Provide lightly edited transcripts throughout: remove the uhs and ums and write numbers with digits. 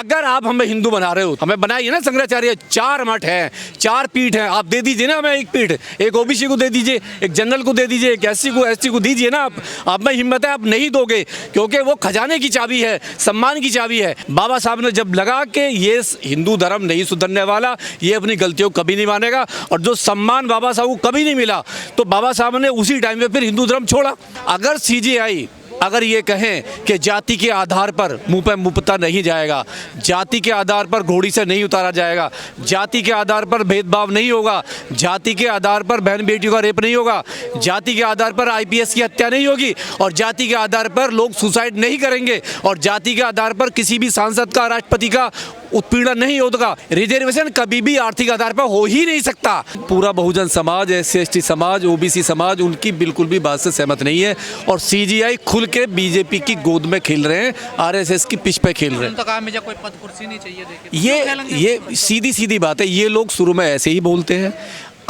अगर आप हमें हिंदू बना रहे हो, हमें बनाइए ना शंकराचार्य, 4 मठ हैं, 4 पीठ हैं, आप दे दीजिए ना हमें एक पीठ, एक ओबीसी को दे दीजिए, एक जनरल को दे दीजिए, एक एससी को दीजिए ना। आप में हिम्मत है, आप नहीं दोगे, क्योंकि वो खजाने की चाबी है, सम्मान की चाबी है। बाबा साहब ने जब लगा कि ये हिंदू धर्म नहीं सुधरने वाला, ये अपनी गलतियों को कभी नहीं मानेगा, और जो सम्मान बाबा साहब को कभी नहीं मिला, तो बाबा साहब ने उसी टाइम पे फिर हिंदू धर्म छोड़ा। अगर सीजेआई अगर ये कहें कि जाति के आधार पर मुंह पे मुपता नहीं जाएगा, जाति के आधार पर घोड़ी से नहीं उतारा जाएगा, जाति के आधार पर भेदभाव नहीं होगा, जाति के आधार पर बहन बेटियों का रेप नहीं होगा, जाति के आधार पर आईपीएस की हत्या नहीं होगी, और जाति के आधार पर लोग सुसाइड नहीं करेंगे, और जाति के आधार पर किसी भी सांसद का, राष्ट्रपति का उत्पीड़न नहीं होगा, रिजर्वेशन कभी भी आर्थिक आधार पर हो ही नहीं सकता। पूरा बहुजन समाज, SC/ST समाज, ओबीसी समाज उनकी बिल्कुल भी बात से सहमत नहीं है, और सीजीआई खुल के बीजेपी की गोद में खेल रहे हैं, आरएसएस की पिच पे खेल रहे हैं। तो कहा मुझे कोई पद कुर्सी नहीं चाहिए, देखिए ये सीधी बात है। ये लोग शुरू में ऐसे ही बोलते हैं।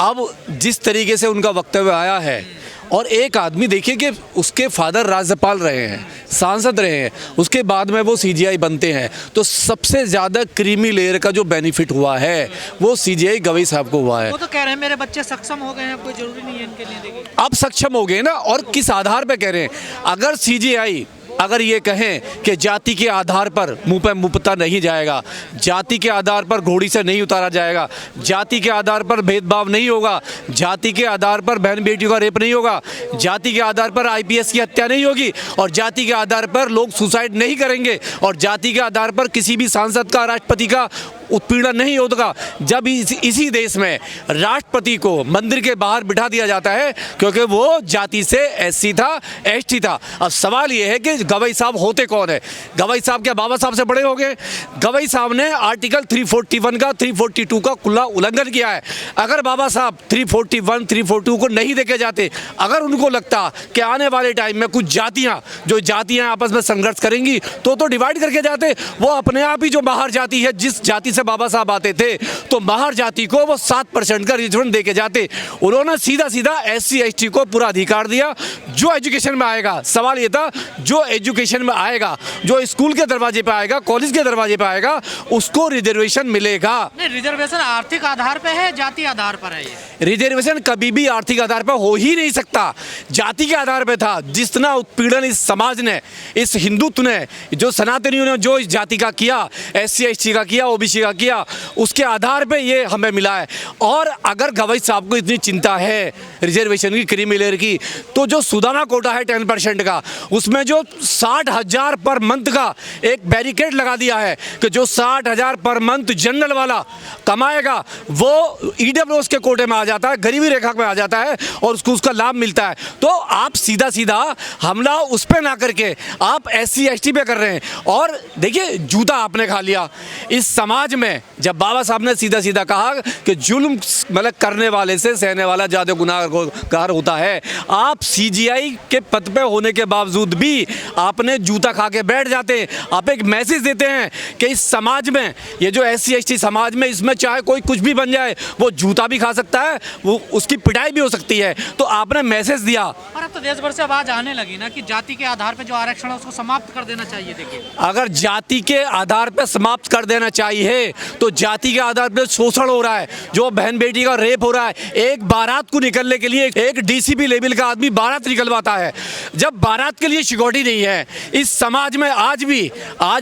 अब जिस तरीके से उनका वक्तव्य आया है, और एक आदमी देखिए कि उसके फादर राज्यपाल रहे हैं, सांसद रहे हैं, उसके बाद में वो सीजीआई बनते हैं, तो सबसे ज़्यादा क्रीमी लेयर का जो बेनिफिट हुआ है वो सीजीआई गवई साहब को हुआ है। वो तो कह रहे हैं मेरे बच्चे सक्षम हो गए हैं, कोई जरूरी नहीं है इनके लिए, देखिए अब सक्षम हो गए ना, और किस आधार पे कह रहे हैं? अगर सीजीआई अगर ये कहें कि जाति के आधार पर मुंह पे मुपता नहीं जाएगा, जाति के आधार पर घोड़ी से नहीं उतारा जाएगा, जाति के आधार पर भेदभाव नहीं होगा, जाति के आधार पर बहन बेटियों का रेप नहीं होगा, जाति के आधार पर आईपीएस की हत्या नहीं होगी, और जाति के आधार पर लोग सुसाइड नहीं करेंगे, और जाति के आधार पर किसी भी सांसद का, राष्ट्रपति का उत्पीड़न नहीं होगा। जब इसी देश में राष्ट्रपति को मंदिर के बाहर बिठा दिया जाता है क्योंकि वो जाति से SC था, ST था। अब सवाल ये है कि गवई साहब होते कौन है? गवई साहब क्या बाबा साहब से बड़े हो गए? गवई साहब ने आर्टिकल 341 का, 342 का खुला उल्लंघन किया है। अगर बाबा साहब 341, 342 को नहीं देखे जाते, अगर उनको लगता कि आने वाले टाइम में कुछ जातियां आपस में संघर्ष करेंगी, तो डिवाइड करके जाते। वो अपने आप ही जो बाहर जाति है, जिस जाति बाबा साहब आते थे, तो महार जाति को वो 7% का रिजर्वेशन देके जाते। उन्होंने सीधा SC/ST को पूरा अधिकार दिया। जो एजुकेशन में आएगा, सवाल ये था, जो एजुकेशन में आएगा, जो स्कूल के दरवाजे पे आएगा, कॉलेज के दरवाजे पे आएगा, उसको रिजर्वेशन मिलेगा। नहीं, रिजर्वेशन आर्थिक आधार पे है, जाति आधार पर है? ये रिजर्वेशन कभी भी आर्थिक आधार पर हो ही नहीं सकता, जाति के आधार पर था। जितना उत्पीड़न इस समाज ने, इस हिंदुत्व ने, जो सनातनियों ने जो इस जाति का किया, SC/ST का किया, ओबीसी किया, उसके आधार पे ये हमें मिला है। और अगर गवई साहब को इतनी चिंता है रिजर्वेशन की, क्रीमी लेयर की, तो जो सुदाना कोटा है 10% का, उसमें जो 60,000 पर मंथ का एक बैरिकेड लगा दिया है कि जो 60,000 पर मंथ जनरल वाला कमाएगा वो EWS के कोटे में आ जाता है, गरीबी रेखा में आ जाता है, और उसको उसका लाभ मिलता है। तो आप सीधा हमला उस पर ना करके आप SC/ST पे कर रहे हैं। और देखिए, जूता आपने खा लिया इस समाज में। जब बाबा साहब ने सीधा कहा कि जुल्म मतलब करने वाले से सहने वाला ज्यादा गुनाहगार होता है, आप सीजीआई के पद पे होने के बावजूद भी आपने जूता खा के बैठ जाते हैं। आप एक मैसेज देते हैं कि इस समाज में, ये जो SC/ST समाज में, इसमें चाहे कोई कुछ भी बन जाए, वो जूता भी खा सकता है, वो उसकी पिटाई भी हो सकती है। तो आपने मैसेज दिया। और अब तो देश भर से आवाज आने लगी ना कि जाति के आधार पर जो आरक्षण है उसको समाप्त कर देना चाहिए। देखिए, अगर जाति के आधार पर समाप्त कर देना चाहिए तो जाति के आधार पर शोषण हो रहा है, जो बहन बेटी का रेप हो रहा है। एक बारात को निकलने के लिए एक DCP लेवल का आदमी बारात निकलवाता है, जब बारात के लिए सिक्योरिटी नहीं है। इस समाज में आज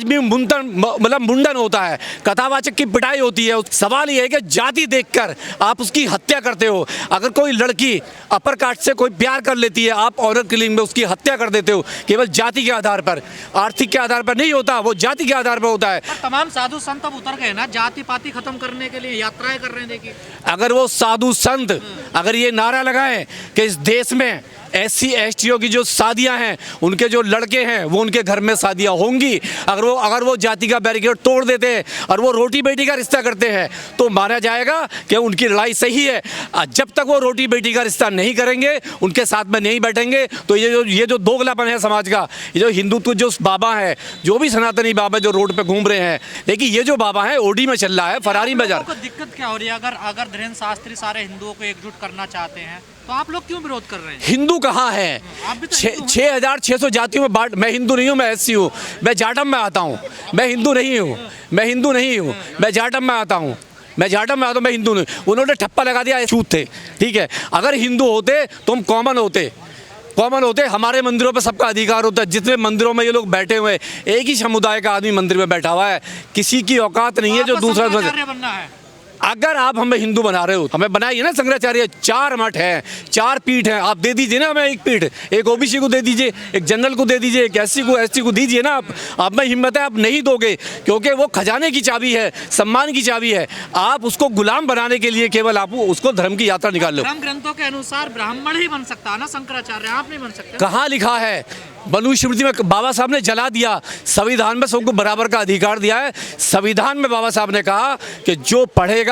भी मुंडन होता है, कथावाचक की पिटाई होती है। सवाल यह है कि जाति देखकर आप उसकी हत्या करते हो। अगर कोई लड़की अपर कास्ट से कोई प्यार कर लेती है, आप ऑनर किलिंग में उसकी हत्या कर देते हो, केवल जाति के आधार पर, आर्थिक के आधार पर नहीं होता, वो जाति के आधार पर होता है। तमाम साधु संत अब उतर गए ना, जाति पाति खत्म करने के लिए यात्राएं कर रहे हैं। देखिए, अगर वो साधु संत अगर ये नारा लगाएं कि इस देश में SC/ST की जो शादियां हैं, उनके जो लड़के हैं, वो उनके घर में शादियां होंगी, अगर वो जाति का बैरिकेड तोड़ देते हैं और वो रोटी बेटी का रिश्ता करते हैं, तो माना जाएगा कि उनकी लड़ाई सही है। जब तक वो रोटी बेटी का रिश्ता नहीं करेंगे, उनके साथ में नहीं बैठेंगे, तो ये जो दोगलापन है समाज का, ये जो हिंदुत्व जो बाबा है, जो भी सनातनी बाबा जो रोड पे घूम रहे हैं, देखिए ये जो बाबा है ओडी में चल रहा है, फरारी बाजार। दिक्कत क्या हो रही है? अगर धीरेन्द्र शास्त्री सारे हिंदुओं को एकजुट करना चाहते हैं तो आप लोग क्यों विरोध कर रहे हैं? हिंदू कहाँ है? आप भी तो हिंदू हैं। 6,600 जातियों में बांट। मैं हिंदू नहीं हूँ, मैं एससी हूँ, मैं जाटम में आता हूँ। मैं हिंदू नहीं हूँ, मैं हिंदू नहीं हूँ, मैं जाटम में आता हूँ। मैं जाटम में आता हूँ, मैं हिंदू नहीं। उन्होंने ठप्पा लगा दिया, छूत थे। ठीक है, अगर हिंदू होते तो हम कॉमन होते। हमारे मंदिरों पे सबका अधिकार होता है। जितने मंदिरों में ये लोग बैठे हुए हैं, एक ही समुदाय का आदमी मंदिर में बैठा हुआ है, किसी की औकात नहीं है जो आपको दूसरा। शंकराचार्य बनना है। अगर आप हमें हिंदू बना रहे हो, हमें बनाइए ना शंकराचार्य। 4 मठ हैं, 4 पीठ हैं, आप दे दीजिए ना हमें एक पीठ। एक ओबीसी को दे दीजिए, एक जनरल को दे दीजिए, एक एससी को दीजिए ना। आप में हिम्मत है, आप नहीं दोगे, क्योंकि वो खजाने की चाबी है, सम्मान की चाबी है। आप उसको गुलाम बनाने के लिए केवल आप उसको धर्म की यात्रा निकाल लो। धर्म ग्रंथों के अनुसार ब्राह्मण ही बन सकता है ना शंकराचार्य, आप नहीं बन सकते। कहाँ लिखा है? मनुस्मृति में बाबा साहब ने जला दिया। संविधान में सबको बराबर का अधिकार दिया है। संविधान में बाबा साहब ने कहा कि जो पढ़ेगा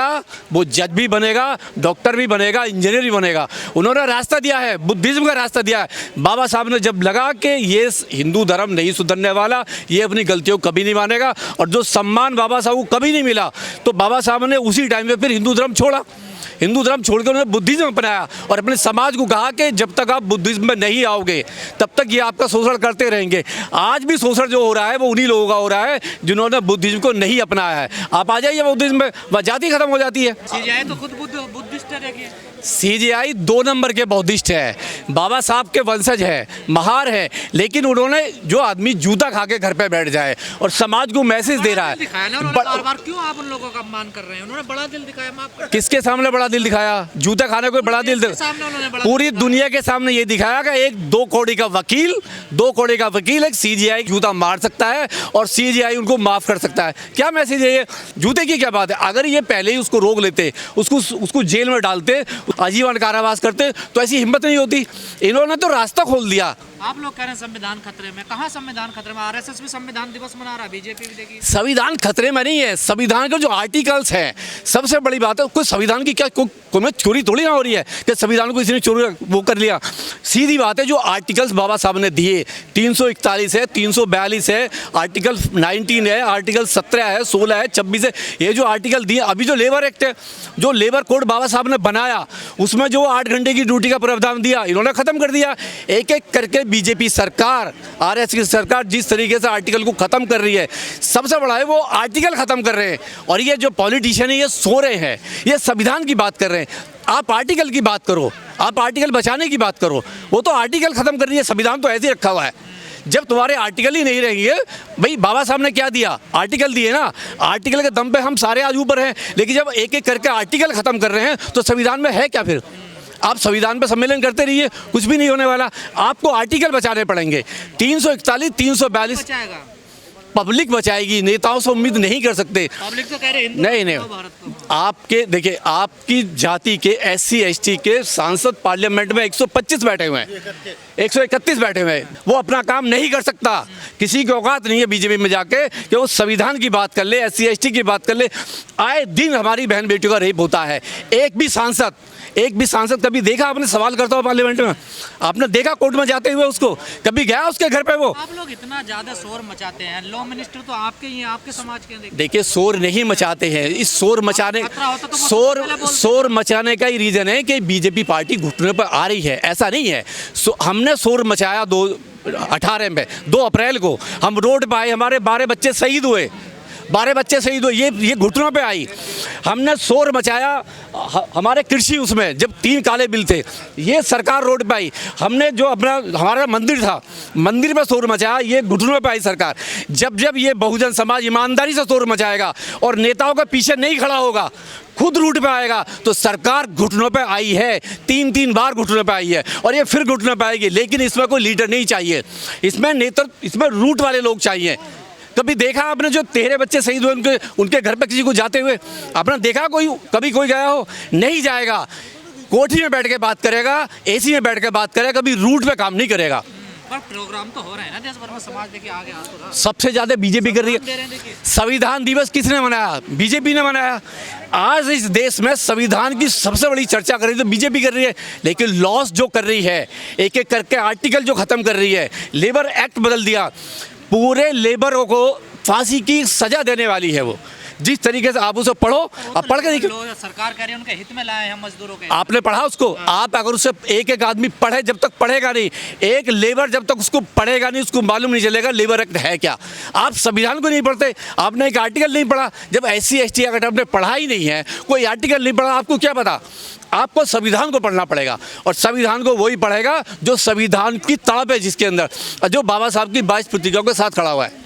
वो जज भी बनेगा, डॉक्टर भी बनेगा, इंजीनियर भी बनेगा। उन्होंने रास्ता दिया है, बुद्धिज्म का रास्ता दिया है। बाबा साहब ने जब लगा कि ये हिंदू धर्म नहीं सुधरने वाला, ये अपनी गलतियों को कभी नहीं मानेगा, और जो सम्मान बाबा साहब को कभी नहीं मिला, तो बाबा साहब ने उसी टाइम पे फिर हिंदू धर्म छोड़ा। हिंदू धर्म छोड़कर उन्होंने बुद्धिज्म अपनाया और अपने समाज को कहा कि जब तक आप बुद्धिज्म में नहीं आओगे तब तक ये आपका शोषण करते रहेंगे। आज भी शोषण जो हो रहा है वो उन्हीं लोगों का हो रहा है जिन्होंने बुद्धिज्म को नहीं अपनाया है। आप आ जाइए बुद्धिज्म में, वह जाति खत्म हो जाती है। सीजेआई तो खुद बुद्धिस्ट है। देखिए सीजेआई 2 नंबर के बौद्धिस्ट है, बाबा साहब के वंशज है, महार है, लेकिन उन्होंने जो आदमी जूता खा के घर पे बैठ जाए और समाज को मैसेज दे रहा दिखाया ना है। उन्होंने बार-बार, क्यों आप उन लोगों का अपमान कर रहे हैं? उन्होंने बड़ा दिल दिखाया, माफ कर। किसके सामने बड़ा दिल दिखाया? जूता खाने को बड़ा दिल पूरी दुनिया के सामने ये दिखाया कि एक 2 करोड़ का वकील एक सीजेआई जूता मार सकता है और सीजेआई उनको माफ कर सकता है। क्या मैसेज है ये? जूते की क्या बात है? अगर ये पहले ही उसको रोक लेते, उसको जेल में डालते, आजीवन कारावास करते, तो ऐसी हिम्मत नहीं होती। इन्होंने तो रास्ता खोल दिया। आप लोग कह रहे हैं संविधान खतरे में। कहाँ संविधान खतरे में? आरएसएस भी संविधान दिवस मना रहा है, बीजेपी भी। देखिए संविधान खतरे में नहीं है। संविधान के जो आर्टिकल्स हैं, सबसे बड़ी बात है, कोई संविधान की क्या कोई चोरी थोड़ी ना हो रही है कि संविधान को किसी ने चोरी वो कर लिया। सीधी बात है, जो आर्टिकल्स बाबा साहब ने दिए, 341 है, 342 है, आर्टिकल 19 है, आर्टिकल 17 है, 16 है, 26 है, ये जो आर्टिकल दिए। अभी जो लेबर एक्ट है, जो लेबर कोड बाबा साहब ने बनाया, उसमें जो 8 घंटे की ड्यूटी का प्रावधान दिया, इन्होंने खत्म कर दिया। एक एक करके बीजेपी सरकार, आरएस की सरकार जिस तरीके से आर्टिकल को खत्म कर रही है, सबसे बड़ा है वो आर्टिकल खत्म कर रहे हैं। और ये जो पॉलिटिशियन है ये सो रहे हैं, ये संविधान की बात कर रहे हैं। आप आर्टिकल की बात करो, आप आर्टिकल बचाने की बात करो। वो तो आर्टिकल खत्म कर रही है, संविधान तो ऐसे ही रखा हुआ है। जब तुम्हारे आर्टिकल ही नहीं रहेंगे, भाई बाबा साहब ने क्या दिया? आर्टिकल दिए ना, आर्टिकल के दम पे हम सारे आज ऊपर हैं। लेकिन जब एक एक करके आर्टिकल खत्म कर रहे हैं तो संविधान में है क्या फिर? आप संविधान पर सम्मेलन करते रहिए, कुछ भी नहीं होने वाला। आपको आर्टिकल बचाने पड़ेंगे। 341, 342 पब्लिक बचाएगी, नेताओं से उम्मीद नहीं कर सकते। पब्लिक तो कह रहे हैं नहीं, आपके देखिए, आपकी जाति के SC ST के सांसद पार्लियामेंट में 125 बैठे हुए हैं, 131 बैठे हुए हैं। वो अपना काम नहीं कर सकता। किसी की औकात नहीं है बीजेपी में जाके कि वो संविधान की बात कर ले, SC ST की बात कर ले। आए दिन हमारी बहन बेटियों का रेप होता है। एक भी सांसद कभी देखा आपने सवाल करता हो पार्लियामेंट में? आपने देखा कोर्ट में जाते हुए उसको? कभी गया उसके घर पे वो? आप लोग इतना ज्यादा शोर मचाते हैं, लॉ मिनिस्टर तो आपके ही हैं, आपके समाज के। देखिए, शोर नहीं मचाते हैं। इस शोर मचाने का ही रीजन है कि बीजेपी पार्टी घुटने पर आ रही है। ऐसा नहीं है। हमने शोर मचाया 2018 में, 2 अप्रैल को हम रोड पर आए, हमारे 12 बच्चे शहीद हुए, 12 बच्चे शहीद हुए। ये घुटनों पे आई। हमने शोर मचाया हमारे कृषि उसमें, जब 3 काले बिल थे, ये सरकार रोड पे आई। हमने जो हमारा मंदिर था, मंदिर पे शोर मचाया, ये घुटनों पे आई सरकार। जब ये बहुजन समाज ईमानदारी से शोर मचाएगा और नेताओं के पीछे नहीं खड़ा होगा, खुद रूट पे आएगा, तो सरकार घुटनों पे आई है। 3 बार घुटनों पे आई है और ये फिर घुटनों पे आएगी। लेकिन इसमें कोई लीडर नहीं चाहिए, इसमें नेतृत्व, इसमें रूट वाले लोग चाहिए। कभी देखा आपने जो 13 बच्चे शहीद हुए उनके घर पे किसी को जाते हुए? आपने देखा कभी कोई गया हो? नहीं जाएगा। कोठी में बैठ के बात करेगा, AC में बैठ के बात करेगा, कभी रूट पे काम नहीं करेगा। पर प्रोग्राम तो हो रहे हैं ना देश भर में, समाज देखिए आगे आ तो रहा। सबसे ज्यादा बीजेपी कर रही है। संविधान दिवस किसने मनाया? बीजेपी ने मनाया। आज इस देश में संविधान की सबसे बड़ी चर्चा कर रही है तो बीजेपी कर रही है। लेकिन लॉस जो कर रही है, एक एक करके आर्टिकल जो खत्म कर रही है, लेबर एक्ट बदल दिया, पूरे लेबरों को फांसी की सजा देने वाली है वो। जिस तरीके से आप उसे पढ़ो और पढ़ के देखिए। सरकार कह रही है उनके हित में लाए हैं मजदूरों के। आपने पढ़ा उसको? आप अगर उससे एक एक आदमी पढ़े, जब तक पढ़ेगा नहीं, एक लेबर जब तक उसको पढ़ेगा नहीं, उसको मालूम नहीं चलेगा लेबर एक्ट है क्या। आप संविधान को नहीं पढ़ते, आपने एक आर्टिकल नहीं पढ़ा। जब SC ST एक्ट आपने पढ़ा ही नहीं है, कोई आर्टिकल नहीं पढ़ा, आपको क्या पता। आपको संविधान को पढ़ना पड़ेगा, और संविधान को वही पढ़ेगा जो संविधान की तड़प है जिसके अंदर, जो बाबा साहब की 22 प्रतिज्ञाओं के साथ खड़ा हुआ है।